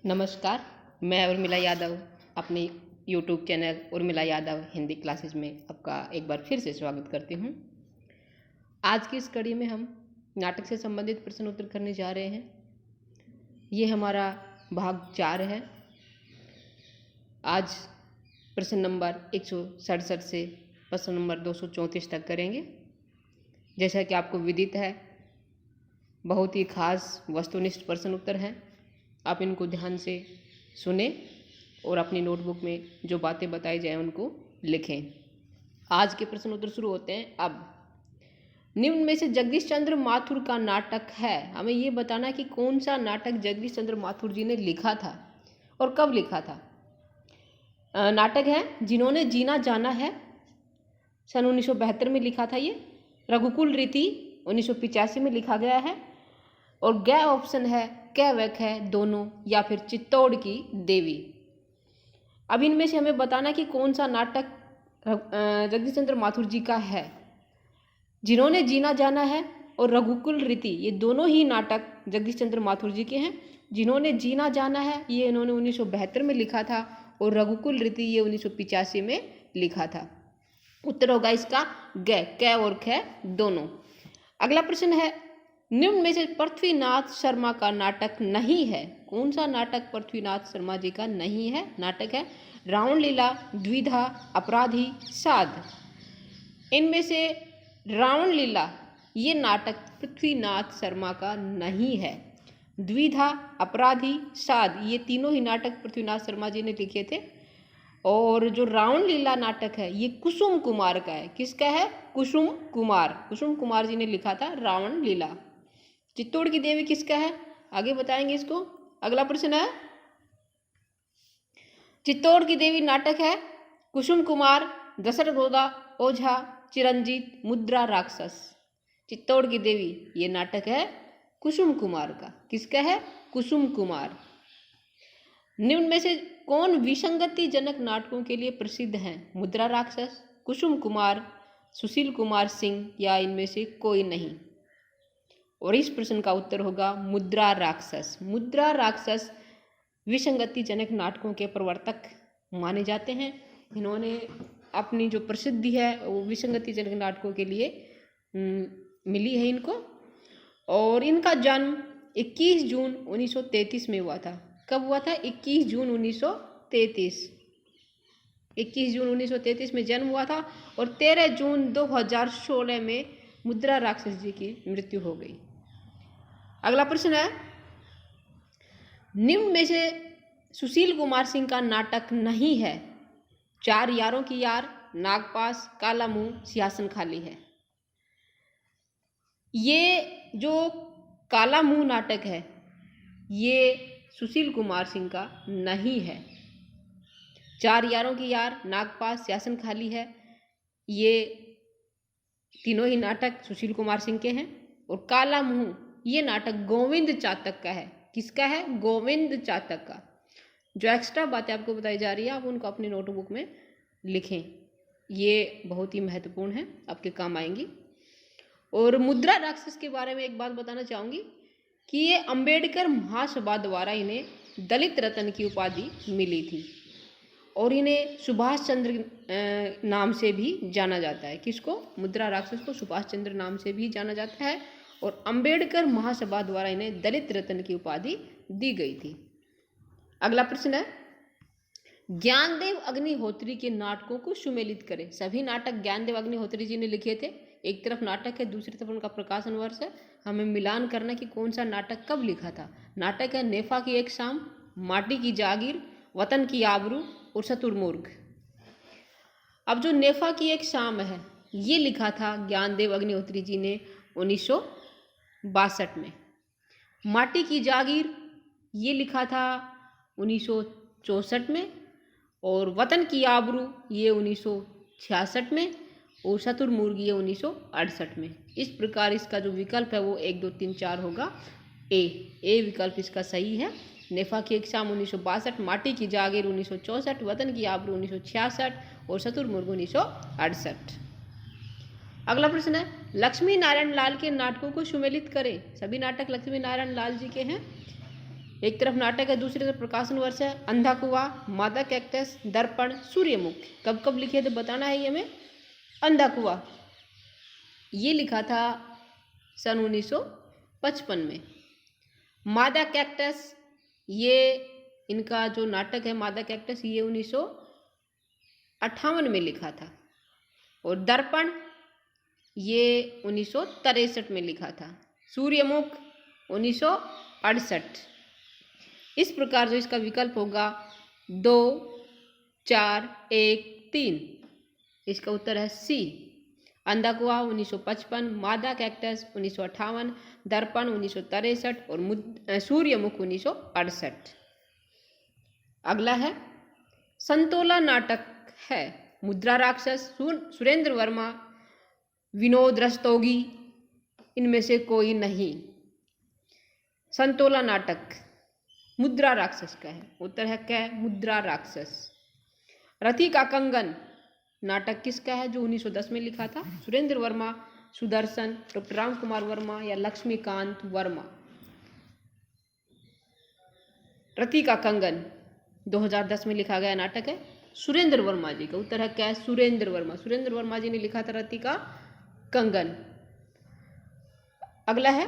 नमस्कार, मैं उर्मिला यादव अपने YouTube channel Urmila Yadav Hindi classes में आपका एक बार फिर से स्वागत करती हूँ। आज की इस कड़ी में हम नाटक से संबंधित प्रश्न उत्तर करने जा रहे हैं। ये हमारा भाग 4 है। आज प्रश्न नंबर 167 से प्रश्न नंबर 234 तक करेंगे। जैसा कि आपको विदित है, बहुत ही खास वस्तुनिष्ठ प्रश्न उत्तर हैं। आप इनको ध्यान से सुने और अपनी नोटबुक में जो बातें बताई जाए उनको लिखें। आज के प्रश्न उत्तर शुरू होते हैं। अब निम्न में से जगदीश चंद्र माथुर का नाटक है। हमें ये बताना कि कौन सा नाटक जगदीश चंद्र माथुर जी ने लिखा था और कब लिखा था। नाटक है जिन्होंने जीना जाना है, सन 1972 में लिखा था। ये रघुकुल रीति 1985 में लिखा गया है। और ग ऑप्शन है, कैवक है, दोनों, या फिर चित्तौड़ की देवी। अब इनमें से हमें बताना कि कौन सा नाटक जगदीश चंद्र माथुर जी का है। जिन्होंने जीना जाना है और रघुकुल रीति, ये दोनों ही नाटक जगदीश चंद्र माथुर जी के हैं। जिन्होंने जीना जाना है ये इन्होंने 1972 में लिखा था और रघुकुल रीति ये 1985 में लिखा था। उत्तर होगा इसका ग, कै और ख दोनों। अगला प्रश्न है, निम्न में से पृथ्वीनाथ शर्मा का नाटक नहीं है। कौन सा नाटक पृथ्वीनाथ शर्मा जी का नहीं है? नाटक है रावण लीला, द्विधा, अपराधी, साध। इनमें से रावण लीला ये नाटक पृथ्वीनाथ शर्मा का नहीं है। द्विधा, अपराधी, साध ये तीनों ही नाटक पृथ्वीनाथ शर्मा जी ने लिखे थे। और जो रावण लीला नाटक है ये कुसुम कुमार का है। किसका है? कुसुम कुमार जी ने लिखा था रावण लीला। चित्तौड़ की देवी किसका है? आगे बताएंगे इसको। अगला प्रश्न है, चित्तौड़ की देवी नाटक है कुसुम कुमार, दशरथोदा ओझा, चिरंजीत, मुद्रा राक्षस। चित्तौड़ की देवी ये नाटक है कुसुम कुमार का। किसका है? कुसुम कुमार। निम्न में से कौन विसंगति जनक नाटकों के लिए प्रसिद्ध हैं? मुद्रा राक्षस, कुसुम कुमार, सुशील कुमार सिंह, या इनमें से कोई नहीं। और इस प्रश्न का उत्तर होगा मुद्रा राक्षस। मुद्रा राक्षस विसंगति जनक नाटकों के प्रवर्तक माने जाते हैं। इन्होंने अपनी जो प्रसिद्धि है वो विसंगति जनक नाटकों के लिए मिली है इनको। और इनका जन्म 21 जून 1933 में हुआ था। कब हुआ था? 21 जून 1933। 21 जून 1933 में जन्म हुआ था और 13 जून 2016 में मुद्रा राक्षस जी की मृत्यु हो गई। अगला प्रश्न है, निम्न में से सुशील कुमार सिंह का नाटक नहीं है। चार यारों की यार, नागपास, काला मुंह, सिंहासन खाली है। ये जो काला मुंह नाटक है ये सुशील कुमार सिंह का नहीं है। चार यारों की यार, नागपास, सिंहासन खाली है, ये तीनों ही नाटक सुशील कुमार सिंह के हैं। और काला मुंह ये नाटक गोविंद चातक का है। किसका है? गोविंद चातक का। जो एक्स्ट्रा बातें आपको बताई जा रही है आप उनको अपनी नोटबुक में लिखें, ये बहुत ही महत्वपूर्ण है, आपके काम आएंगी। और मुद्रा राक्षस के बारे में एक बात बताना चाहूँगी कि ये अंबेडकर महासभा द्वारा इन्हें दलित रत्न की उपाधि मिली थी और इन्हें सुभाष चंद्र नाम से भी जाना जाता है। किसको? मुद्रा राक्षस को सुभाष चंद्र नाम से भी जाना जाता है और अंबेडकर महासभा द्वारा इन्हें दलित रत्न की उपाधि दी गई थी। अगला प्रश्न है, ज्ञानदेव अग्निहोत्री के नाटकों को सुमेलित करें। सभी नाटक ज्ञानदेव अग्निहोत्री जी ने लिखे थे। एक तरफ नाटक है, दूसरी तरफ उनका प्रकाशन वर्ष है। हमें मिलान करना कि कौन सा नाटक कब लिखा था। नाटक है नेफा की एक शाम, माटी की जागीर, वतन की आबरू और शतुरमुर्ग। अब जो नेफा की एक शाम है ये लिखा था ज्ञानदेव अग्निहोत्री जी ने 1962 में। माटी की जागीर ये लिखा था 1964 में और वतन की आबरू ये 1966 में और शतुरमुर्ग ये 1968 में। इस प्रकार इसका जो विकल्प है वो 1, 2, 3, 4 होगा। ए विकल्प इसका सही है। नेफा की एक शाम 1962, माटी की जागीर 1964, वतन की आबरू 1966 और शतुरमुर्ग 1968। अगला प्रश्न है, लक्ष्मी नारायण लाल के नाटकों को सुमेलित करें। सभी नाटक लक्ष्मी नारायण लाल जी के हैं। एक तरफ नाटक है, दूसरी तरफ प्रकाशन वर्ष है। अंधा कुआं, मादा कैक्टस, दर्पण, सूर्यमुख कब कब लिखे थे बताना है ये हमें। अंधा कुआं ये लिखा था सन 1955 में। मादा कैक्टस ये इनका जो नाटक है मादा कैक्टस ये 1958 में लिखा था। और दर्पण ये 1963 में लिखा था। सूर्यमुख 1968। इस प्रकार जो इसका विकल्प होगा 2, 4, 1, 3, इसका उत्तर है सी। अंधा कुआं 1955, मादा कैक्टस 1958, दर्पण 1963 और सूर्यमुख 1968। अगला है संतोला नाटक है। मुद्रा राक्षस, सुरेंद्र वर्मा, विनोद रस्तोगी इनमें से कोई नहीं। संतोला नाटक मुद्रा राक्षस का है, उत्तर है क्या, मुद्रा राक्षस। रति का कंगन नाटक किसका है जो 1910 में लिखा था। सुरेंद्र वर्मा, सुदर्शन, डॉक्टर राम कुमार वर्मा या लक्ष्मीकांत वर्मा। रति का कंगन 2010 में लिखा गया नाटक है, सुरेंद्र वर्मा जी का। उत्तर है क्या, सुरेंद्र वर्मा। सुरेंद्र वर्मा जी ने लिखा था रति का कंगन। अगला है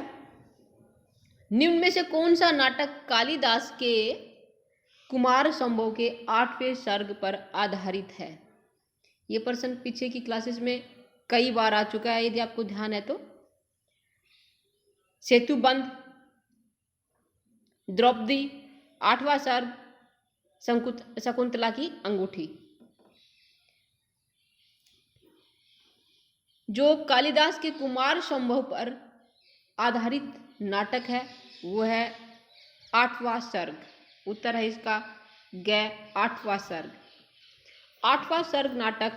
निम्न में से कौन सा नाटक कालिदास के कुमार संभव के 8वें सर्ग पर आधारित है। ये प्रश्न पीछे की क्लासेस में कई बार आ चुका है, यदि आपको ध्यान है तो। सेतुबंध, द्रौपदी, 8वां सर्ग, शकुंतला की अंगूठी। जो कालिदास के कुमार संभव पर आधारित नाटक है वो है 8वां सर्ग। उत्तर है इसका ग 8वां सर्ग। 8वां सर्ग नाटक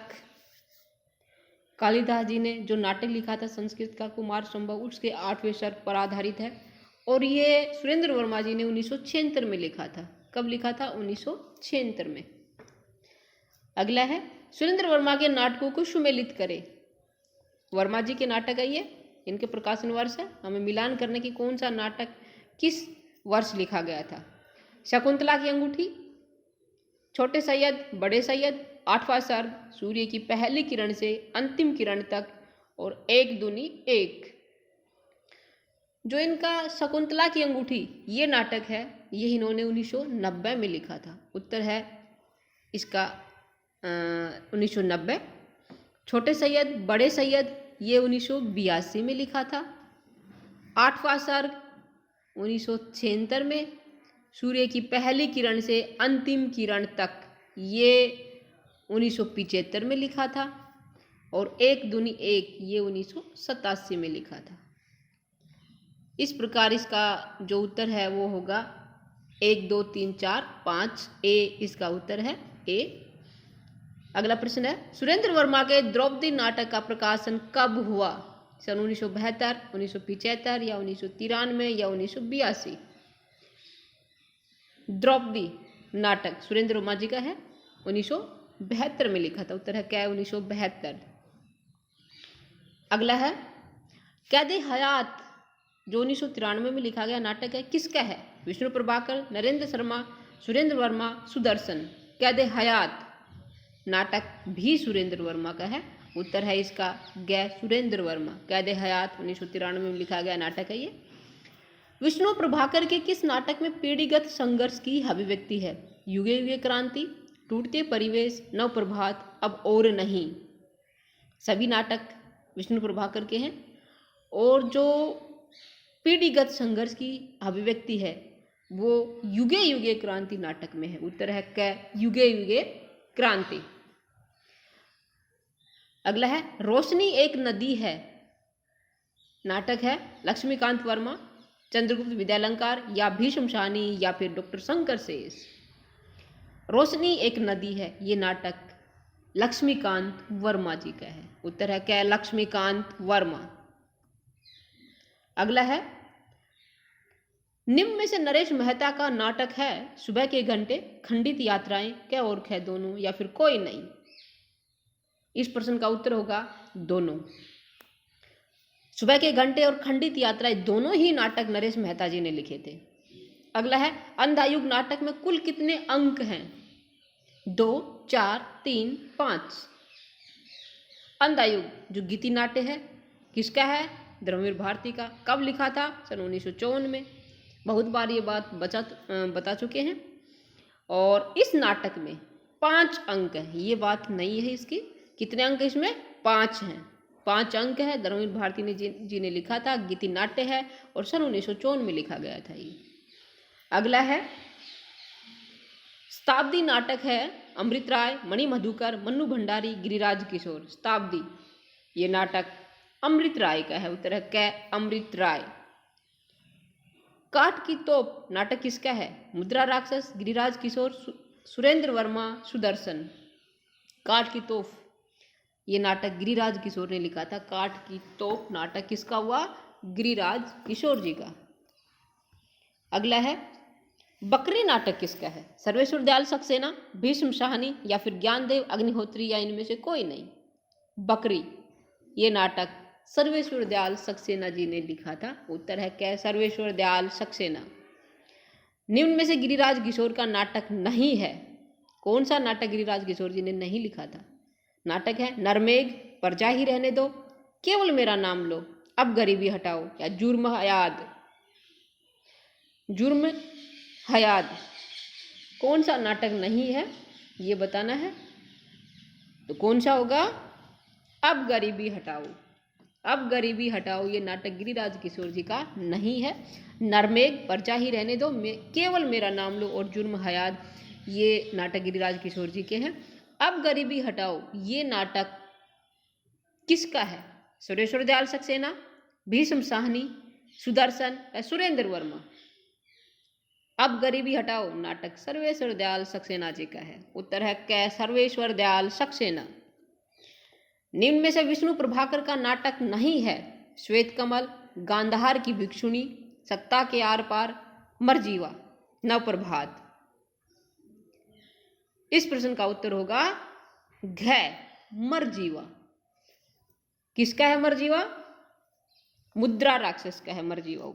कालिदास जी ने जो नाटक लिखा था संस्कृत का कुमार संभव, उसके 8वें सर्ग पर आधारित है। और ये सुरेंद्र वर्मा जी ने 1976 में लिखा था। कब लिखा था, 1976 में। अगला है सुरेंद्र वर्मा के नाटकों को सुमेलित करें। वर्मा जी के नाटक है ये, इनके प्रकाशन वर्ष है। हमें मिलान करने की कौन सा नाटक किस वर्ष लिखा गया था। शकुंतला की अंगूठी, छोटे सैयद, बड़े सैयद, 8वां सर्ग, सूर्य की पहली किरण से अंतिम किरण तक और 1 दूनी 1। जो इनका शकुंतला की अंगूठी ये नाटक है, ये इन्होंने 1990 में लिखा था। उत्तर है इसका 1990। छोटे सैयद, बड़े सैयद ये 1982 में लिखा था। 8वां सर्ग 1976 में। सूर्य की पहली किरण से अंतिम किरण तक ये 1975 में लिखा था। और 1 दूनी 1 ये 1987 में लिखा था। इस प्रकार इसका जो उत्तर है वो होगा 1, 2, 3, 4, 5 ए। इसका उत्तर है ए। अगला प्रश्न है सुरेंद्र वर्मा के द्रौपदी नाटक का प्रकाशन कब हुआ। सन 1972, 1975 या 1993 या 1982। द्रौपदी नाटक सुरेंद्र वर्मा जी का है, 1972 में लिखा था। उत्तर है क्या, 1972। अगला है कैदे हयात जो 1993 में लिखा गया नाटक है किसका है। विष्णु प्रभाकर, नरेंद्र शर्मा, सुरेंद्र वर्मा, सुदर्शन। कैदे हयात नाटक भी सुरेंद्र वर्मा का है। उत्तर है इसका ग सुरेंद्र वर्मा। कैदे हयात 1993 में लिखा गया नाटक है ये। विष्णु प्रभाकर के किस नाटक में पीढ़ीगत संघर्ष की अभिव्यक्ति है। युगे युगे क्रांति, टूटते परिवेश, नव प्रभात, अब और नहीं। सभी नाटक विष्णु प्रभाकर के हैं। और जो पीढ़ीगत संघर्ष की अभिव्यक्ति है वो युगे युगे क्रांति नाटक में है। उत्तर है क युगे युगे क्रांति। अगला है रोशनी एक नदी है नाटक है लक्ष्मीकांत वर्मा, चंद्रगुप्त विद्यालंकार या भीष्म शाहनी या फिर डॉक्टर शंकर शेष। रोशनी एक नदी है ये नाटक लक्ष्मीकांत वर्मा जी का है। उत्तर है क्या, लक्ष्मीकांत वर्मा। अगला है निम्न में से नरेश मेहता का नाटक है सुबह के घंटे, खंडित यात्राएं, क्या और ख दोनों या फिर कोई नहीं। इस प्रश्न का उत्तर होगा दोनों। सुबह के घंटे और खंडित यात्राएं दोनों ही नाटक नरेश मेहता जी ने लिखे थे। अगला है अंधायुग नाटक में कुल कितने अंक हैं? 2, 4, 3, 5। अंधायुग जो गीति नाट्य है किसका है? धर्मवीर भारती का। कब लिखा था? सन 1954 में। बहुत बार ये बात बता चुके हैं। और इस नाटक में 5 अंक हैं। ये बात नहीं है इसकी। कितने अंक है इसमें? 5 हैं। 5 अंक है। धर्मवीर भारती जी ने लिखा था। गीति नाट्य है और सन 1954 में लिखा गया था ये। अगला है शताब्दी नाटक है। अमृत राय, मणि मधुकर, मन्नू भंडारी, गिरिराज किशोर। शताब्दी ये नाटक अमृत राय का है। उत्तर है कै अमृत राय। काठ की तोप नाटक किसका है? मुद्रा राक्षस, गिरिराज किशोर, सुरेंद्र वर्मा, सुदर्शन। काठ की तोप ये नाटक गिरिराज किशोर ने लिखा था। काठ की तोप नाटक किसका हुआ? गिरिराज किशोर जी का। अगला है बकरी नाटक किसका है? सर्वेश्वर दयाल सक्सेना, भीष्म साहनी या फिर ज्ञानदेव अग्निहोत्री या इनमें से कोई नहीं। बकरी ये नाटक सर्वेश्वर दयाल सक्सेना जी ने लिखा था। उत्तर है क्या? सर्वेश्वर दयाल सक्सेना। निम्न में से गिरिराज किशोर का नाटक नहीं है। कौन सा नाटक गिरिराज किशोर जी ने नहीं लिखा था? नाटक है नरमेघ, परजा ही रहने दो, केवल मेरा नाम लो, अब गरीबी हटाओ या जुर्म हयाद। जुर्म हयाद कौन सा नाटक नहीं है ये बताना है। तो कौन सा होगा? अब गरीबी हटाओ। अब गरीबी हटाओ ये नाटक गिरिराज किशोर जी का नहीं है। नरमेघ, परचा ही रहने दो, केवल मेरा नाम लो और जुर्म हयाद ये नाटक गिरिराज किशोर जी के हैं। अब गरीबी हटाओ ये नाटक किसका है? सुरेश्वर दयाल सक्सेना, भीष्म साहनी, सुदर्शन या सुरेंद्र वर्मा। अब गरीबी हटाओ नाटक सर्वेश्वर दयाल सक्सेना जी का है। उत्तर है क्या? सर्वेश्वर दयाल सक्सेना। निम्न में से विष्णु प्रभाकर का नाटक नहीं है। श्वेत कमल, गांधार की भिक्षुणी, सत्ता के आर पार, मरजीवा, नवप्रभात। इस प्रश्न का उत्तर होगा घ मरजीवा। किसका है मरजीवा? मुद्रा राक्षस का है मरजीवा।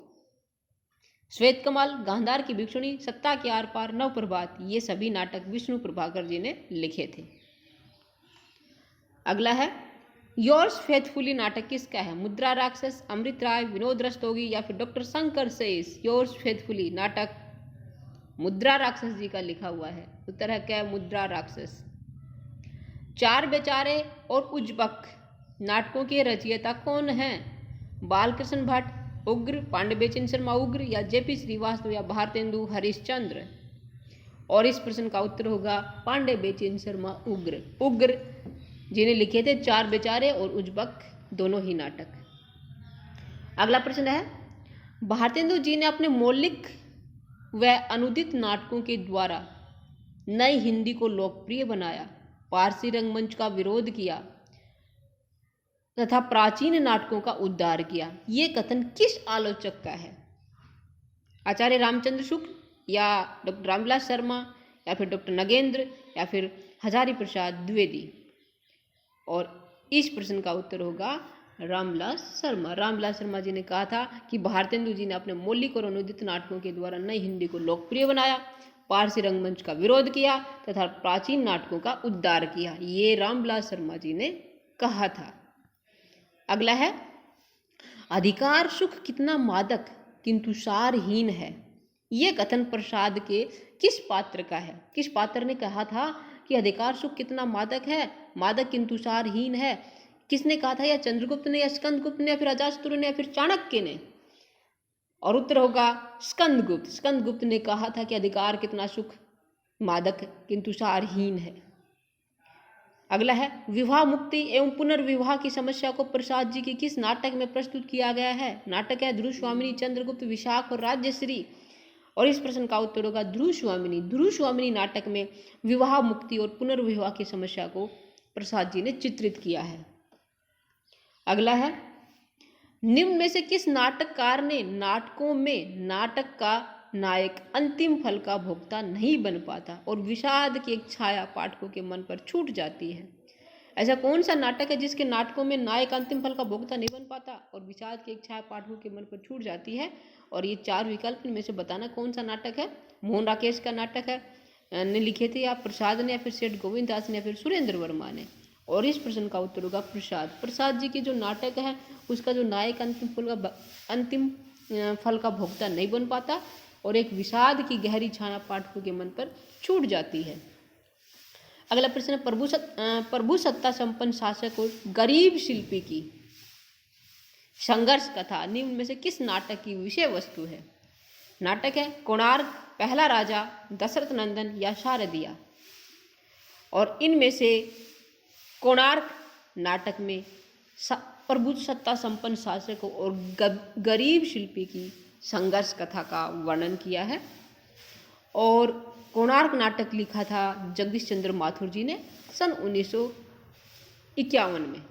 श्वेत कमल, गांधार की भिक्षुणी, सत्ता के आर पार, नवप्रभात ये सभी नाटक विष्णु प्रभाकर जी ने लिखे थे। अगला है योर्स फेथफुली नाटक किसका है? मुद्रा राक्षस, अमृत राय, विनोद रस्तोगी या फिर डॉक्टर शंकर शेष। योर्स फेथफुली नाटक मुद्रा राक्षस जी का लिखा हुआ है। उत्तर है क्या? मुद्रा राक्षस। चार बेचारे और उज्बक नाटकों के रचयिता कौन हैं? बालकृष्ण भट्ट, उग्र, पांडे बेचन शर्मा उग्र या जेपी श्रीवास्तव या भारतेंदु हरिश्चंद्र। और इस प्रश्न का उत्तर होगा पांडे बेचन शर्मा उग्र। उग्र जिन्हें लिखे थे चार बेचारे और उज्बक दोनों ही नाटक। अगला प्रश्न है भारतेंदु जी ने अपने मौलिक व अनुदित नाटकों के द्वारा नई हिंदी को लोकप्रिय बनाया, पारसी रंगमंच का विरोध किया तथा प्राचीन नाटकों का उद्धार किया। ये कथन किस आलोचक का है? आचार्य रामचंद्र शुक्ल या डॉक्टर रामविलास शर्मा या फिर डॉक्टर नगेंद्र या फिर हजारी प्रसाद द्विवेदी। और इस प्रश्न का उत्तर होगा रामविलास शर्मा। रामविलास शर्मा जी ने कहा था कि भारतेंदु जी ने अपने मौलिक और अनुदित नाटकों के द्वारा नई हिंदी को लोकप्रिय बनाया, पारसी रंगमंच का विरोध किया तथा प्राचीन नाटकों का उद्धार किया। ये रामविलास शर्मा जी ने कहा था। अगला है अधिकार सुख कितना मादक किंतु सारहीन है। ये कथन प्रसाद के किस पात्र का है? किस पात्र ने कहा था कि अधिकार सुख कितना मादक है, मादक किंतु सारहीन है? किसने कहा था? या चंद्रगुप्त ने या स्कंदगुप्त ने या फिर अजातशत्रु ने या फिर चाणक्य ने? और उत्तर होगा स्कंदगुप्त। स्कंदगुप्त ने कहा था कि अधिकार कितना सुख मादक किंतु सारहीन है। अगला है विवाह मुक्ति एवं पुनर्विवाह की समस्या को प्रसाद जी की किस नाटक में प्रस्तुत किया गया है? नाटक है ध्रुव स्वामिनी, चंद्रगुप्त, विशाख और राज्यश्री। और इस प्रश्न का उत्तर होगा ध्रुव स्वामिनी। ध्रुव स्वामिनी नाटक में विवाह मुक्ति और पुनर्विवाह की समस्या को प्रसाद जी ने चित्रित किया है। अगला है निम्न में से किस नाटककार ने नाटकों में नाटक का नायक अंतिम फल का भोक्ता नहीं बन पाता और विषाद की एक छाया पाठकों के मन पर छूट जाती है? ऐसा कौन सा नाटक है जिसके नाटकों में नायक अंतिम फल का भोक्ता नहीं बन पाता और विषाद की इच्छा पाठकों के मन पर छूट जाती है? और ये 4 विकल्प इनमें से बताना कौन सा नाटक है। मोहन राकेश का नाटक है ने लिखे थे, या प्रसाद ने, या फिर सेठ गोविंद दास ने, या फिर सुरेंद्र वर्मा ने। और इस प्रश्न का उत्तर होगा प्रसाद। प्रसाद जी के जो नाटक है उसका जो नायक अंतिम फल का भोक्ता नहीं बन पाता और एक विषाद की गहरी छाया पाठकों के मन पर छूट जाती है। अगला प्रश्न है, प्रभु सत्ता संपन्न शासक और गरीब शिल्पी की संघर्ष कथा निम्न में से किस नाटक की विषय वस्तु है? नाटक है कोणार्क, पहला राजा, दशरथ नंदन या शारदिया। और इनमें से कोणार्क नाटक में प्रभु सत्ता संपन्न शासक और गरीब शिल्पी की संघर्ष कथा का वर्णन किया है। और कोणार्क नाटक लिखा था जगदीश चंद्र माथुर जी ने सन 1951 में,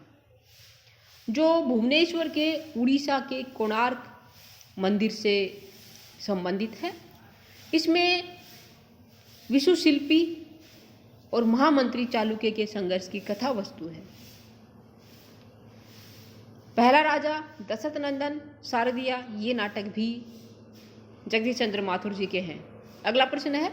जो भुवनेश्वर के उड़ीसा के कोणार्क मंदिर से संबंधित है। इसमें विश्व शिल्पी और महामंत्री चालुक्य के संघर्ष की कथा वस्तु है। पहला राजा, दशरथ नंदन, शारदिया, ये नाटक भी जगदीश चंद्र माथुर जी के हैं। अगला प्रश्न है,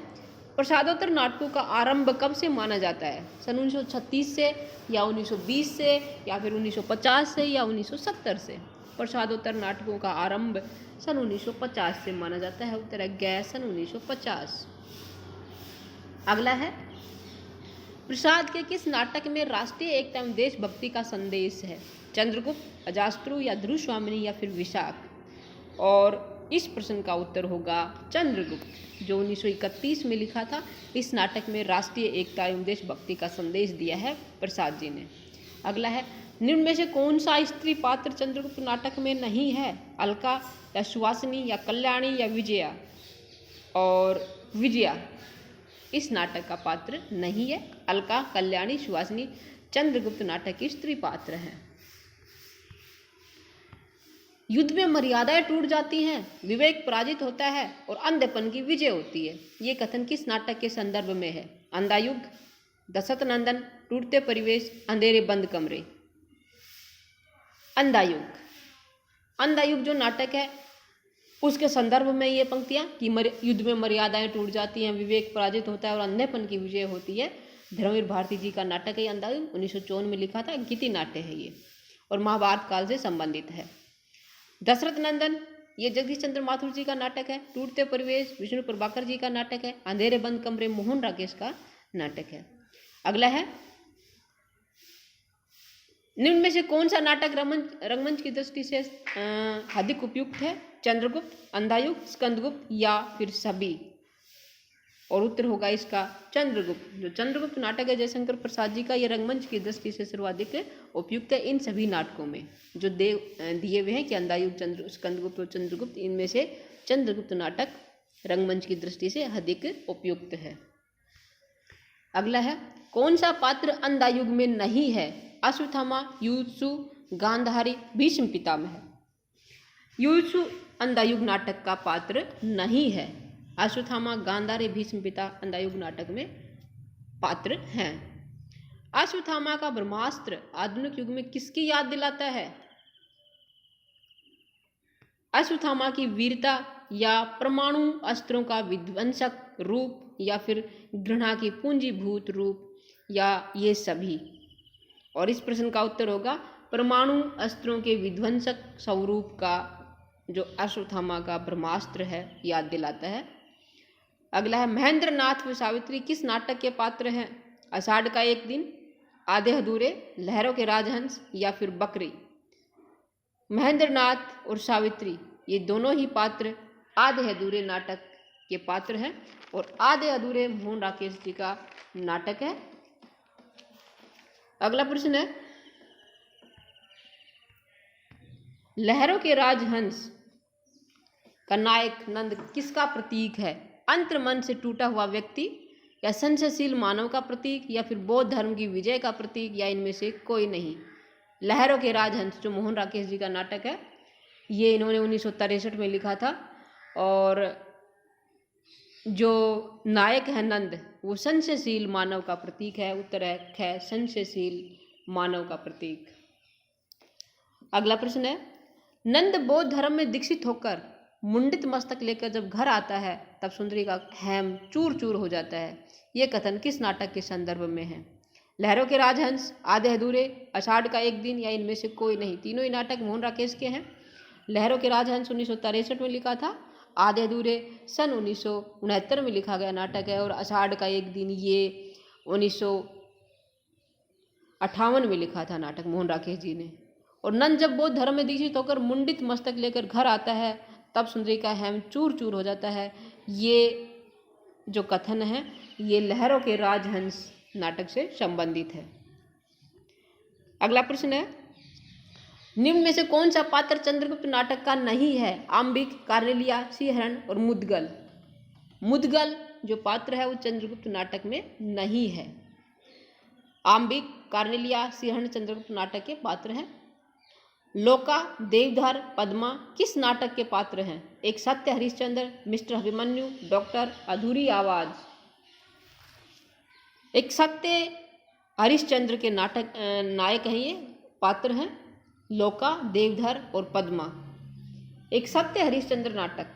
प्रसादोत्तर नाटकों का आरंभ कब से माना जाता है? सन 1936 से, या 1920 से, या फिर 1950 से, या 1970 से? प्रसादोत्तर नाटकों का आरंभ सन 1950 से माना जाता है। उत्तर है गै, सन 1950। अगला है, प्रसाद के किस नाटक में राष्ट्रीय एकता एवं देशभक्ति का संदेश है? चंद्रगुप्त, अजास्त्रु, या ध्रुव स्वामिनी, या फिर विशाख? और इस प्रश्न का उत्तर होगा चंद्रगुप्त, जो 1931 में लिखा था। इस नाटक में राष्ट्रीय एकता एवं देशभक्ति का संदेश दिया है प्रसाद जी ने। अगला है, निम्न में से कौन सा स्त्री पात्र चंद्रगुप्त नाटक में नहीं है? अलका, या सुवासिनी, या कल्याणी, या विजया? और विजया इस नाटक का पात्र नहीं है। अलका, कल्याणी, सुवासिनी चंद्रगुप्त नाटक की स्त्री पात्र हैं। युद्ध में मर्यादाएं टूट जाती हैं, विवेक पराजित होता है और अंधेपन की विजय होती है। ये कथन किस नाटक के संदर्भ में है? अंधायुग, दशरथ नंदन, टूटते परिवेश, अंधेरे बंद कमरे? अंधायुग। अंधायुग जो नाटक है उसके संदर्भ में ये पंक्तियां कि युद्ध में मर्यादाएं टूट जाती हैं, विवेक पराजित होता है और अंधेपन की विजय होती है। धर्मवीर भारती जी का नाटक है अंधायुग, 1954 में लिखा था। गीति नाट्य है ये और महाभारत काल से संबंधित है। दशरथ नंदन ये जगदीश चंद्र माथुर जी का नाटक है। टूटते परिवेश विष्णु प्रभाकर जी का नाटक है। अंधेरे बंद कमरे मोहन राकेश का नाटक है। अगला है, निम्न में से कौन सा नाटक रंगमंच की दृष्टि से अधिक उपयुक्त है? चंद्रगुप्त, अंधायुग, स्कंदगुप्त, या फिर सभी? और उत्तर होगा इसका चंद्रगुप्त। जो चंद्रगुप्त नाटक है जयशंकर प्रसाद जी का, ये रंगमंच की दृष्टि से सर्वाधिक उपयुक्त है इन सभी नाटकों में जो दिए हुए हैं कि अंधायुग, स्कंदगुप्त और चंद्रगुप्त। इनमें से चंद्रगुप्त नाटक रंगमंच की दृष्टि से अधिक उपयुक्त है। अगला है, कौन सा पात्र अंधायुग में नहीं है? अश्वत्थामा, युयुत्सु, गांधारी, भीष्म पितामह? युयुत्सु अंधायुग नाटक का पात्र नहीं है। अश्वत्थामा, गांधारी, भीष्म पिता अंधायुग नाटक में पात्र हैं। अश्वत्थामा का ब्रह्मास्त्र आधुनिक युग में किसकी याद दिलाता है? अश्वत्थामा की वीरता या परमाणु अस्त्रों का विध्वंसक रूप या फिर घृणा की पूंजीभूत रूप या ये सभी? और इस प्रश्न का उत्तर होगा परमाणु अस्त्रों के विध्वंसक स्वरूप का जो अश्वत्थामा का ब्रह्मास्त्र है याद दिलाता है। अगला है, महेंद्र नाथ व सावित्री किस नाटक के पात्र हैं? आषाढ़ का एक दिन, आधे अधूरे, लहरों के राजहंस, या फिर बकरी? महेंद्र नाथ और सावित्री ये दोनों ही पात्र आधे अधूरे नाटक के पात्र हैं और आधे अधूरे मोहन राकेश जी का नाटक है। अगला प्रश्न है, लहरों के राजहंस का नायक नंद किसका प्रतीक है? अंतर्मन से टूटा हुआ व्यक्ति, या संशयशील मानव का प्रतीक, या फिर बौद्ध धर्म की विजय का प्रतीक, या इनमें से कोई नहीं? लहरों के राजहंस जो मोहन राकेश जी का नाटक है ये इन्होंने 1963 में लिखा था और जो नायक है नंद वो संशयशील मानव का प्रतीक है। उत्तर है ख, संशयशील मानव का प्रतीक। अगला प्रश्न है, नंद बौद्ध धर्म में दीक्षित होकर मुंडित मस्तक लेकर जब घर आता है तब सुंदरी का हेम चूर चूर हो जाता है। ये कथन किस नाटक के संदर्भ में है? लहरों के राजहंस, आधे अधूरे, आषाढ़ का एक दिन या इनमें से कोई नहीं। तीनों ही नाटक मोहन राकेश के हैं। लहरों के राजहंस 1963 में लिखा था, आधे अधूरे सन 1969 में लिखा गया नाटक है, और आषाढ़ का एक दिन ये 1958 में लिखा था नाटक मोहन राकेश जी ने। और नंद जब बौद्ध धर्म में दीक्षित होकर मुंडित मस्तक लेकर घर आता है तब सुंदरी का हेम चूर चूर हो जाता है। ये जो कथन है ये लहरों के राजहंस नाटक से संबंधित है। अगला प्रश्न है, निम्न में से कौन सा पात्र चंद्रगुप्त नाटक का नहीं है? आम्बिक, कार्नेलिया, सिंहरण और मुदगल। मुदगल जो पात्र है वो चंद्रगुप्त नाटक में नहीं है। आम्बिक, कार्नेलिया, सिंहरण चंद्रगुप्त नाटक के पात्र हैं। लोका, देवधर, पद्मा किस नाटक के पात्र हैं? एक सत्य हरिश्चंद्र, मिस्टर अभिमन्यु, डॉक्टर, अधूरी आवाज। एक सत्य हरिश्चंद्र के नाटक नायक हैं, ये पात्र हैं लोका, देवधर और पद्मा। एक सत्य हरिश्चंद्र नाटक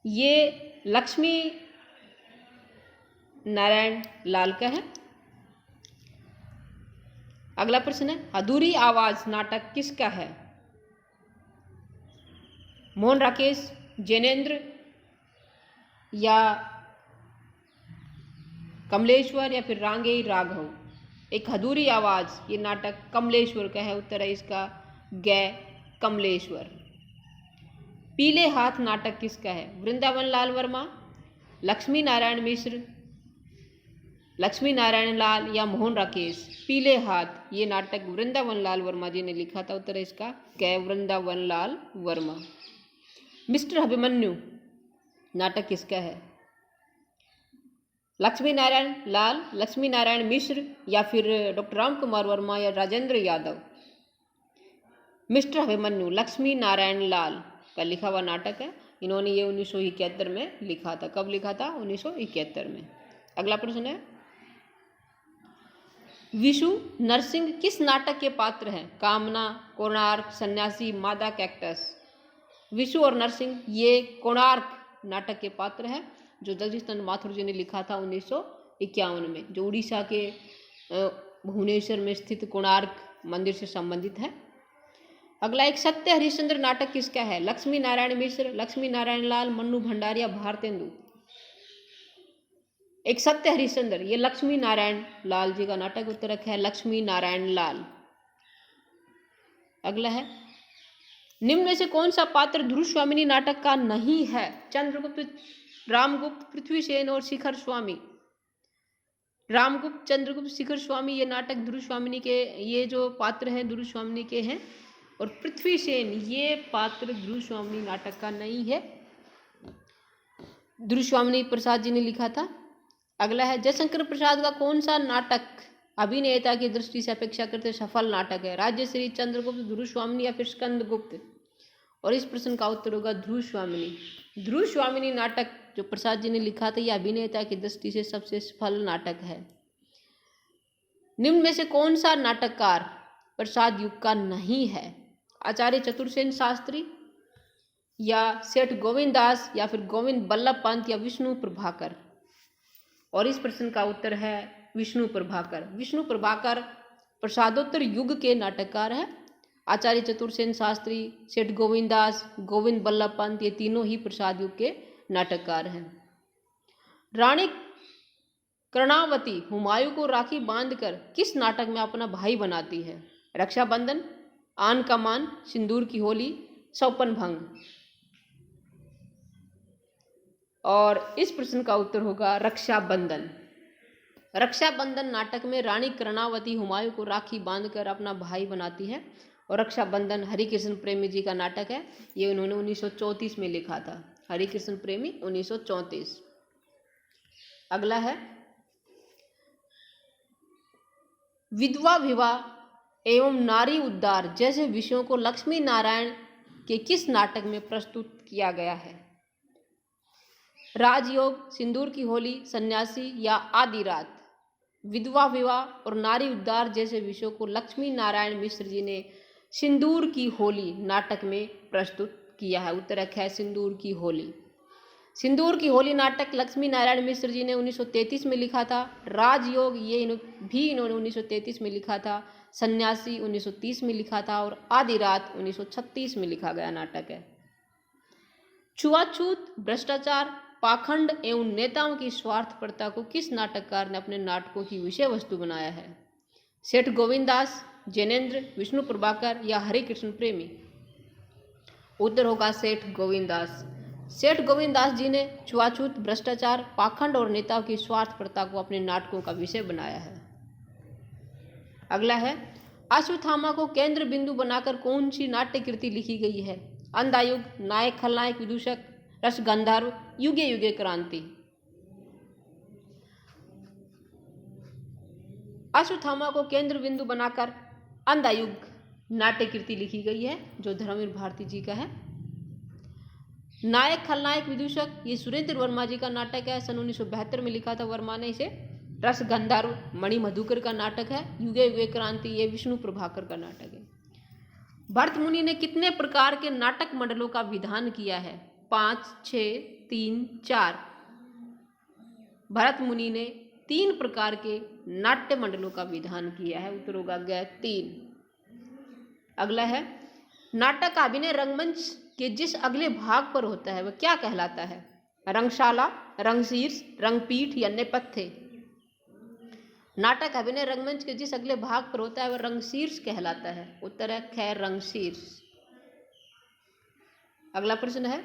ये लक्ष्मी नारायण लाल का है। अगला प्रश्न है, अधूरी आवाज नाटक किसका है? मोहन राकेश, जैनेन्द्र या कमलेश्वर या फिर रांगेय राघव। एक अधूरी आवाज ये नाटक कमलेश्वर का है। उत्तर है इसका ग कमलेश्वर। पीले हाथ नाटक किसका है? वृंदावन लाल वर्मा, लक्ष्मी नारायण मिश्र, लक्ष्मी नारायण लाल या मोहन राकेश। पीले हाथ ये नाटक वृंदावन लाल वर्मा जी ने लिखा था। उत्तर है इसका क वृंदावन लाल वर्मा। मिस्टर अभिमन्यु नाटक किसका है? लक्ष्मी नारायण लाल, लक्ष्मी नारायण मिश्र या फिर डॉक्टर राम कुमार वर्मा या राजेंद्र यादव। मिस्टर अभिमन्यु लक्ष्मी नारायण लाल का लिखा हुआ नाटक है। इन्होंने ये 1971 में लिखा था। कब लिखा था? 1971 में। अगला प्रश्न है, विशु नरसिंह किस नाटक के पात्र हैं? कामना, कोणार्क, सन्यासी, मादा, कैक्टस। विशु और नरसिंह ये कोणार्क नाटक के पात्र हैं जो जगदीश चंद्र माथुर जी ने लिखा था 1951 में, जो उड़ीसा के भुवनेश्वर में स्थित कोणार्क मंदिर से संबंधित है। अगला, एक सत्य हरिश्चंद्र नाटक किसका है? लक्ष्मी नारायण मिश्र, लक्ष्मी नारायण लाल, मन्नू भंडारिया, भारतेंदु। एक सत्य हरिश्चंद्र ये लक्ष्मी नारायण लाल जी का नाटक। उत्तर रखा है लक्ष्मी नारायण लाल। अगला है, निम्न में से कौन सा पात्र ध्रुव स्वामिनी नाटक का नहीं है? चंद्रगुप्त, रामगुप्त, पृथ्वीसेन और शिखर स्वामी। रामगुप्त, चंद्रगुप्त, शिखर स्वामी ये नाटक ध्रुव स्वामिनी के, ये जो पात्र हैं ध्रुव स्वामिनी के हैं। और पृथ्वीसेन ये पात्र ध्रुव स्वामिनी नाटक का नहीं है, ध्रुव स्वामिनी प्रसाद जी ने लिखा था। अगला है, जयशंकर प्रसाद का कौन सा नाटक अभिनेता की दृष्टि से अपेक्षाकृत सफल नाटक है? राजश्री, चंद्रगुप्त, ध्रुव स्वामिनी या फिर स्कंदगुप्त। और इस प्रश्न का उत्तर होगा ध्रुव स्वामिनी। ध्रुव स्वामिनी नाटक जो प्रसाद जी ने लिखा था यह अभिनेता की दृष्टि से सबसे सफल नाटक है। निम्न में से कौन सा नाटककार प्रसाद युग का नहीं है? आचार्य चतुर्सेन शास्त्री या सेठ गोविंद दास या फिर गोविंद बल्लभ पंत या विष्णु प्रभाकर। और इस प्रश्न का उत्तर है विष्णु प्रभाकर। विष्णु प्रभाकर प्रसादोत्तर युग के नाटककार है। आचार्य चतुर्सेन शास्त्री, सेठ गोविंद दास, गोविंद बल्लभ पंत ये तीनों ही प्रसाद युग के नाटककार हैं। रानी कर्णावती हुमायूं को राखी बांधकर किस नाटक में अपना भाई बनाती है? रक्षाबंधन, आन का मान, सिंदूर की होली, सौपन भंग। और इस प्रश्न का उत्तर होगा रक्षाबंधन। रक्षाबंधन नाटक में रानी कर्णावती हुमायूं को राखी बांधकर अपना भाई बनाती है। और रक्षाबंधन हरिकृष्ण प्रेमी जी का नाटक है। ये उन्होंने 1934 में लिखा था। हरिकृष्ण प्रेमी 1934। अगला है, विधवा विवाह एवं नारी उद्धार जैसे विषयों को लक्ष्मी नारायण के किस नाटक में प्रस्तुत किया गया है? राजयोग, सिंदूर की होली, सन्यासी या आदि रात। विधवा विवाह और नारी उद्धार जैसे विषयों को लक्ष्मी नारायण मिश्र जी ने सिंदूर की होली नाटक में प्रस्तुत किया है। उत्तर है सिंदूर की होली। सिंदूर की होली नाटक लक्ष्मी नारायण मिश्र जी ने 1933 में लिखा था। राजयोग ये इन्होंने 1933 में लिखा था। सन्यासी 1930 में लिखा था और आधी रात 1936 में लिखा गया नाटक है। छुआछूत, भ्रष्टाचार, पाखंड एवं नेताओं की स्वार्थपरता को किस नाटककार ने अपने नाटकों की विषय वस्तु बनाया है? सेठ गोविंददास, जैनेन्द्र, विष्णु प्रभाकर या हरे कृष्ण प्रेमी? उत्तर होगा सेठ गोविंददास। सेठ गोविंददास जी ने छुआछूत, भ्रष्टाचार, पाखंड और नेताओं की स्वार्थपरता को अपने नाटकों का विषय बनाया है। अगला है, अश्वत्थामा को केंद्र बिंदु बनाकर कौन सी नाट्य कृति लिखी गई है? अंधायुग, नायक खलनायक विदूषक, रसगंधर्व, युगे युगे क्रांति? अश्वत्थामा को केंद्र बिंदु बनाकर अंधायुग नाट्य कृति लिखी गई है जो धर्मवीर भारती जी का है। नायक खलनायक विदूषक ये सुरेंद्र वर्मा जी का नाटक है। सन 1972 में लिखा था वर्मा ने इसे। रसगंधर्व मणि मधुकर का नाटक है। युगे युगे क्रांति ये विष्णु प्रभाकर का नाटक है। भरत मुनि ने कितने प्रकार के नाटक मंडलों का विधान किया है? 5, 6, 3, 4? भरत मुनि ने 3 प्रकार के नाट्य मंडलों का विधान किया है। उत्तर होगा 3। अगला है, नाटक का अभिनय रंगमंच के जिस अगले भाग पर होता है वह क्या कहलाता है? रंगशाला, रंगशीर्ष, रंगपीठ या नेपथ्य? नाटक अभिनय रंगमंच के जिस अगले भाग पर होता है वह रंगशीर्ष कहलाता है। उत्तर है खैर रंगशीर्ष। अगला प्रश्न है,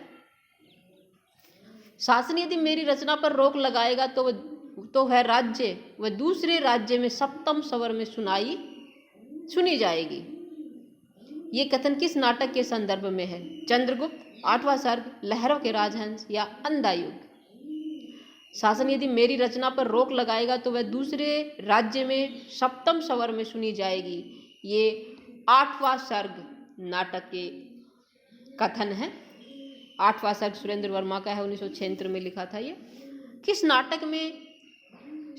शासन यदि मेरी रचना पर रोक लगाएगा तो वह राज्य वह दूसरे राज्य में सप्तम स्वर में सुनी जाएगी। ये कथन किस नाटक के संदर्भ में है? चंद्रगुप्त, 8वां सर्ग, लहरों के राजहंस या अंधायुग? शासन यदि मेरी रचना पर रोक लगाएगा तो वह दूसरे राज्य में सप्तम स्वर में सुनी जाएगी। ये 8वां सर्ग नाटक के कथन है। 8वां सर्ग सुरेंद्र वर्मा का है, 1976 में लिखा था ये। किस नाटक में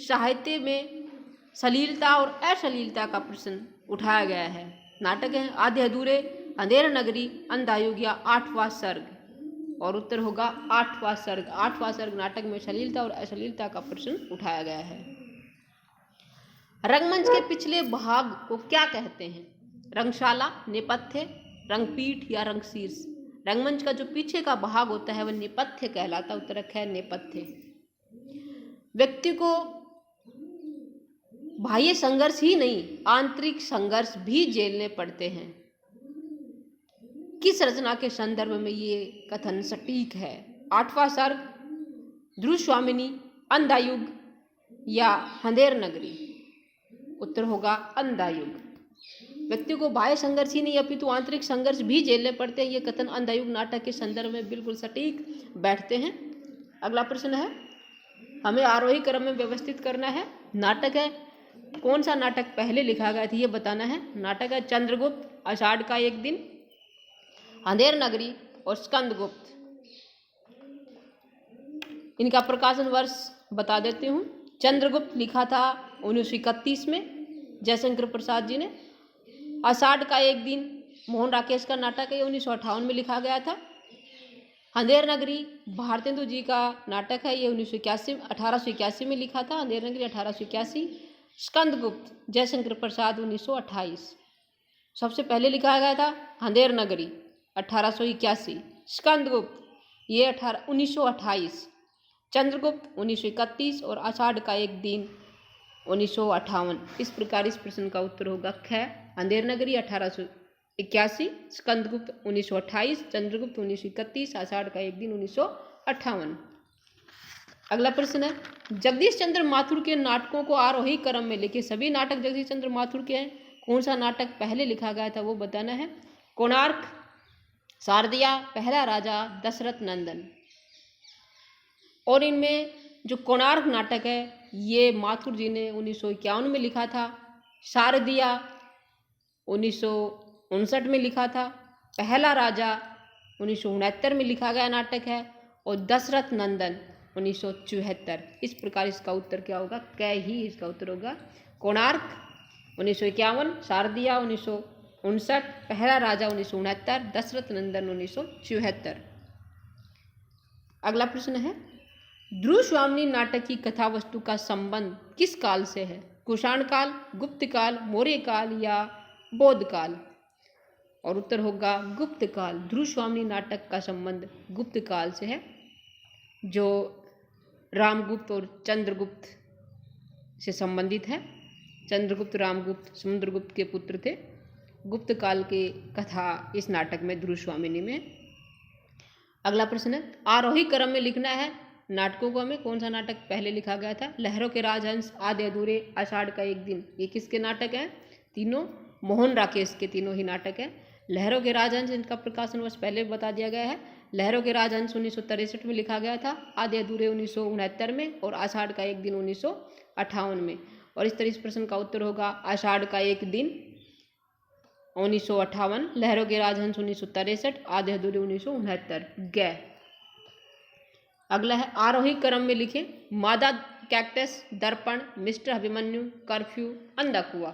साहित्य में सलीलता और अश्लीलता का प्रश्न उठाया गया है? नाटक है आधे अधूरे, अंधेर नगरी, अंधायुग या 8वां सर्ग? और उत्तर होगा 8वां सर्ग। 8वां सर्ग नाटक में सलीलता और अश्लीलता का प्रश्न उठाया गया है। रंगमंच के पिछले भाग को क्या कहते हैं? रंगशाला, नेपथ्य, रंगपीठ या रंगशीर्ष? रंगमंच का जो पीछे का भाग होता है वह नेपथ्य कहलाता। उत्तर है नेपथ्य। व्यक्ति को बाह्य संघर्ष ही नहीं आंतरिक संघर्ष भी झेलने पड़ते हैं। किस रचना के संदर्भ में ये कथन सटीक है? 8वां सर्ग, ध्रुव स्वामिनी, अंधायुग या अंधेर नगरी? उत्तर होगा अंधायुग। व्यक्ति को बाह्य संघर्ष ही नहीं अपितु आंतरिक संघर्ष भी झेलने पड़ते हैं। ये कथन अंधायुग नाटक के संदर्भ में बिल्कुल सटीक बैठते हैं। अगला प्रश्न है, हमें आरोही क्रम में व्यवस्थित करना है। नाटक है, कौन सा नाटक पहले लिखा गया था ये बताना है। नाटक है चंद्रगुप्त, आषाढ़ का एक दिन, अंधेर नगरी और स्कंदगुप्त। इनका प्रकाशन वर्ष बता देती हूँ। चंद्रगुप्त लिखा था 1931 में जयशंकर प्रसाद जी ने। आषाढ़ का एक दिन मोहन राकेश का नाटक है, 1958 में लिखा गया था। अंधेर नगरी भारतेंदु जी का नाटक है, ये 1881 में लिखा था। अंधेर नगरी 1881। स्कंदगुप्त जयशंकर प्रसाद 1928। सबसे पहले लिखा गया था अंधेर नगरी 1881, स्कंदगुप्त ये 1928, चंद्रगुप्त 1931 और आषाढ़ का एक दिन 1958। इस प्रकार इस प्रश्न का उत्तर होगा ख। अंधेर नगरी 1881, स्कंदगुप्त 1928, चंद्रगुप्त 1931, आषाढ़ का एक दिन 1958। अगला प्रश्न है, जगदीश चंद्र माथुर के नाटकों को आरोही क्रम में लिखे। सभी नाटक जगदीश चंद्र माथुर के हैं। कौन सा नाटक पहले लिखा गया था वो बताना है। कोणार्क, शारदिया, पहला राजा, दशरथ नंदन। और इनमें जो कोणार्क नाटक है ये माथुर जी ने 1951 में लिखा था। शारदिया 1959 में लिखा था। पहला राजा 1969 में लिखा गया नाटक है। और दशरथ नंदन 1974। इस प्रकार इसका उत्तर क्या होगा, क ही इसका उत्तर होगा। कोणार्क 1951, शारदिया 1959, पहला राजा 1969, दशरथ नंदन 1974। अगला प्रश्न है, ध्रुव स्वामिनी नाटक की कथा वस्तु का संबंध किस काल से है? कुषाण काल, गुप्त काल, मौर्य काल या बौद्ध काल? और उत्तर होगा गुप्त काल। ध्रुव स्वामिनी नाटक का संबंध गुप्त काल से है, जो रामगुप्त और चंद्रगुप्त से संबंधित है। चंद्रगुप्त रामगुप्त समुद्रगुप्त के पुत्र थे। गुप्त काल की कथा इस नाटक में ध्रुव स्वामिनी में। अगला प्रश्न है, आरोही क्रम में लिखना है नाटकों को हमें। कौन सा नाटक पहले लिखा गया था? लहरों के राजहंस, आधे अधूरे, आषाढ़ का एक दिन। ये किसके नाटक हैं? तीनों मोहन राकेश के तीनों ही नाटक हैं। लहरों के राजहंस, इनका प्रकाशन वर्ष पहले बता दिया गया है। लहरों के राजहंस 1963 में लिखा गया था, आधे अधूरे 1969 में और आषाढ़ का एक दिन 1958 में। और इस तरह इस प्रश्न का उत्तर होगा आषाढ़ का एक दिन 1958, लहरों के राजहंस 1963, आधे अधूरे 1969। ग। अगला है, आरोही क्रम में लिखें। मादा कैक्टस, दर्पण, मिस्टर अभिमन्यु, कर्फ्यू, अंधा कुआं।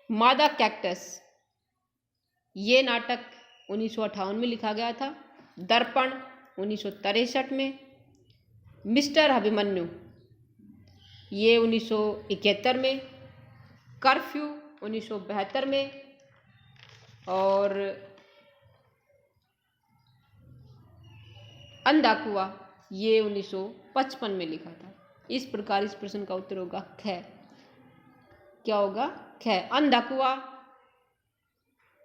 मादा कैक्टस ये नाटक 1958 में लिखा गया था। दर्पण 1963 में। मिस्टर अभिमन्यु ये 1971 में। कर्फ्यू 1972 में। और अंधा कुआं ये 1955 में लिखा था। इस प्रकार इस प्रश्न का उत्तर होगा ख। क्या होगा? ख। अंधा कुआं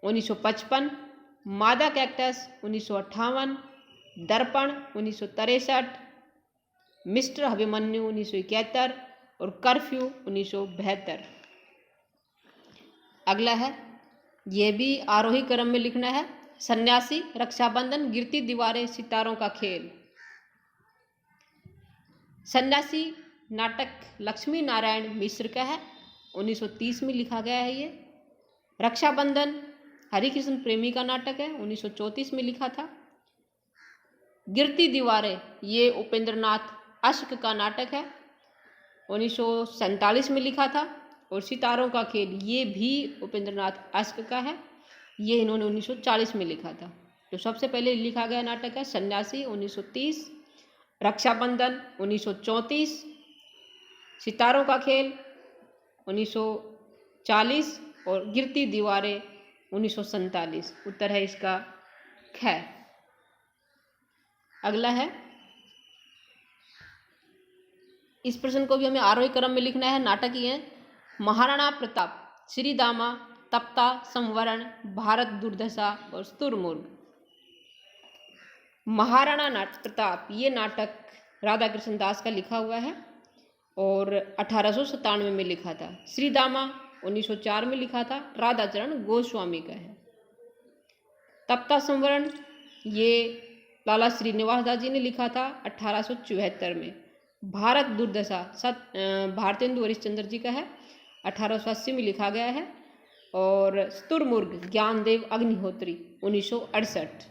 1955, मादा कैक्टस 1958, दर्पण 1963, मिस्टर अभिमन्यु 1971 और कर्फ्यू 1972। अगला है, ये भी आरोही क्रम में लिखना है। सन्यासी, रक्षाबंधन, गिरती दीवारें, सितारों का खेल। सन्यासी नाटक लक्ष्मी नारायण मिश्र का है, 1930 में लिखा गया है ये। रक्षाबंधन हरिकृष्ण प्रेमी का नाटक है, 1934 में लिखा था। गिरती दीवारें ये उपेंद्रनाथ अश्क का नाटक है, 1947 में लिखा था। और सितारों का खेल ये भी उपेंद्रनाथ अश्क का है, ये इन्होंने 1940 में लिखा था। तो सबसे पहले लिखा गया नाटक है सन्यासी 1930, रक्षाबंधन 1934, सितारों का खेल 1940 और गिरती दीवारें 1947। उत्तर है इसका ख। अगला है, इस प्रश्न को भी हमें आरोही क्रम में लिखना है। नाटक ही है महाराणा प्रताप, श्रीदामा, तप्ता, संवरण, भारत दुर्दशा और स्तुरमुर्ग। महाराणा प्रताप ये नाटक राधा कृष्ण दास का लिखा हुआ है और 1897 में लिखा था। श्रीदामा 1904 में लिखा था, राधाचरण गोस्वामी का है। तप्ता संवरण ये लाला श्रीनिवास दास जी ने लिखा था 1874 में। भारत दुर्दशा भारतेंदु हरिश्चंद्र जी का है, 1880 में लिखा गया है। और स्तुरमुर्ग ज्ञानदेव अग्निहोत्री 1968।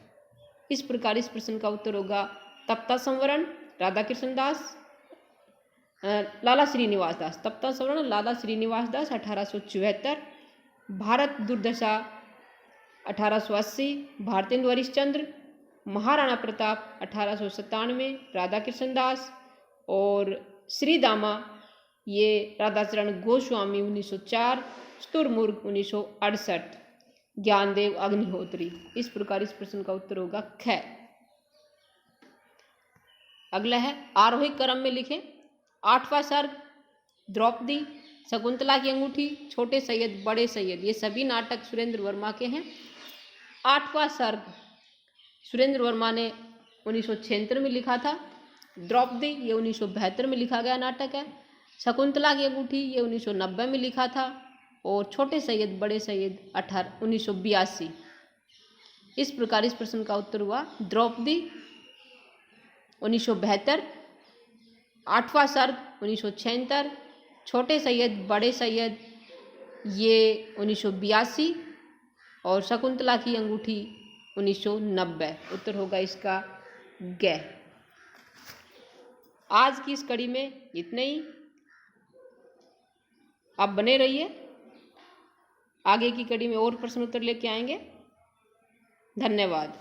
इस प्रकार इस प्रश्न का उत्तर होगा तप्ता संवरण राधा कृष्ण दास, लाला श्रीनिवास दास। तप्ता संवरण लाला श्रीनिवास दास 1874, भारत दुर्दशा 1880 भारतेंदु हरिश्चंद्र, महाराणा प्रताप 1897 राधा कृष्ण दास और श्रीदामा ये राधाचरण गोस्वामी 1904, स्तुरमुर्ग 1968, ज्ञानदेव अग्निहोत्री। इस प्रकार इस प्रश्न का उत्तर होगा ख। अगला है, आरोही क्रम में लिखें। 8वां सर्ग द्रौपदी, शकुंतला की अंगूठी, छोटे सैयद, बड़े सैयद, ये सभी नाटक सुरेंद्र वर्मा के हैं। 8वां सर्ग सुरेंद्र वर्मा ने 1976 में लिखा था। द्रौपदी ये 1972 में लिखा गया नाटक है। शकुंतला की अंगूठी ये 1990 में लिखा था और छोटे सैयद बड़े सैयद 1982। इस प्रकार इस प्रश्न का उत्तर हुआ द्रौपदी 1972, 8वां सर्ग 1976, छोटे सैयद बड़े सैयद ये 1982 और शकुंतला की अंगूठी 1990। उत्तर होगा इसका ग। आज की इस कड़ी में इतने ही। आप बने रहिए, आगे की कड़ी में और प्रश्न उत्तर लेके आएंगे। धन्यवाद।